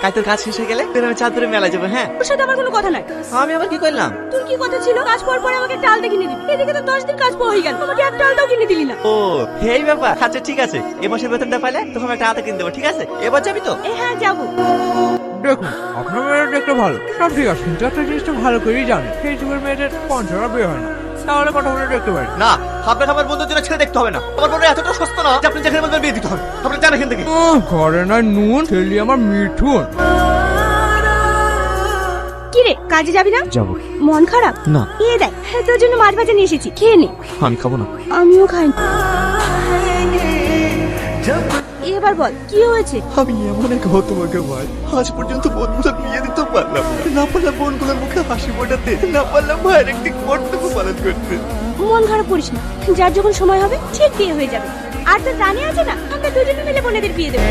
কাল তোর কাজ শেষ হয়ে গেলে তোর আমি চাঁদপুরে মেলায় যাবো। হ্যাঁ, ওর সাথে আমার কোনো কথা নাই। আমি আবার কি করলাম? তোর কি কথা ছিল? কাজ পর পরে আমাকে একটা আলতা কিনে দিবি। এদিকে তো 10 দিন কাজ পর হয়ে গেল, আমাকে একটা আলতাও কিনে দিলি না। ও এই ব্যাপার। আচ্ছা ঠিক আছে, এ মাসের বেতনটা পাইলে তখন একটা হাতে কিনে দেবো। ঠিক আছে, এবার যাবি তো? হ্যাঁ যাবো। দেখুন আপনার মেয়েটা দেখতে ভালো, সব ঠিক আছে, কিন্তু একটা জিনিসটা ভালো করেই জানে সেই যুগের মেয়েদের পঞ্চরা বিয়ে হয় না। তাহলে কথা বলে দেখতে পারি। না, আপনাকে আমার বন্ধুর জন্য ছেলে দেখতে হবে না। আমার বোনের এতটা সস্তা না যে আপনি যেখানে বলবেন বিয়ে দিতে হবে। আপনি জানেন এখান থেকে। ঘরে নয় নুন, ছেলে আমার মিঠুন। কি রে, কাজে যাবি না? যাবো। মন খারাপ? না। এই দেখ, তোর জন্য মাছ ভাজা নিয়ে এসেছি, খেয়ে নে। আমি খাবো না। আমিও খাই। এবার বল কি হয়েছে? আমি এমন এক তোমাকে ভাই, আজ পর্যন্ত বন্ধুরা বিয়ে দিতে পারলাম না পারলাম বোনগুলোর মুখে হাসি ফোটাতে, না পারলাম ভাইয়ের একটি কর্তব্য পালন করতে। মন খারাপ করিস না, যার যখন সময় হবে ঠিক বিয়ে হয়ে যাবে। আর তোর রানী আছে না, আমরা দুজনে মিলে বোনেদের বিয়ে দেবো।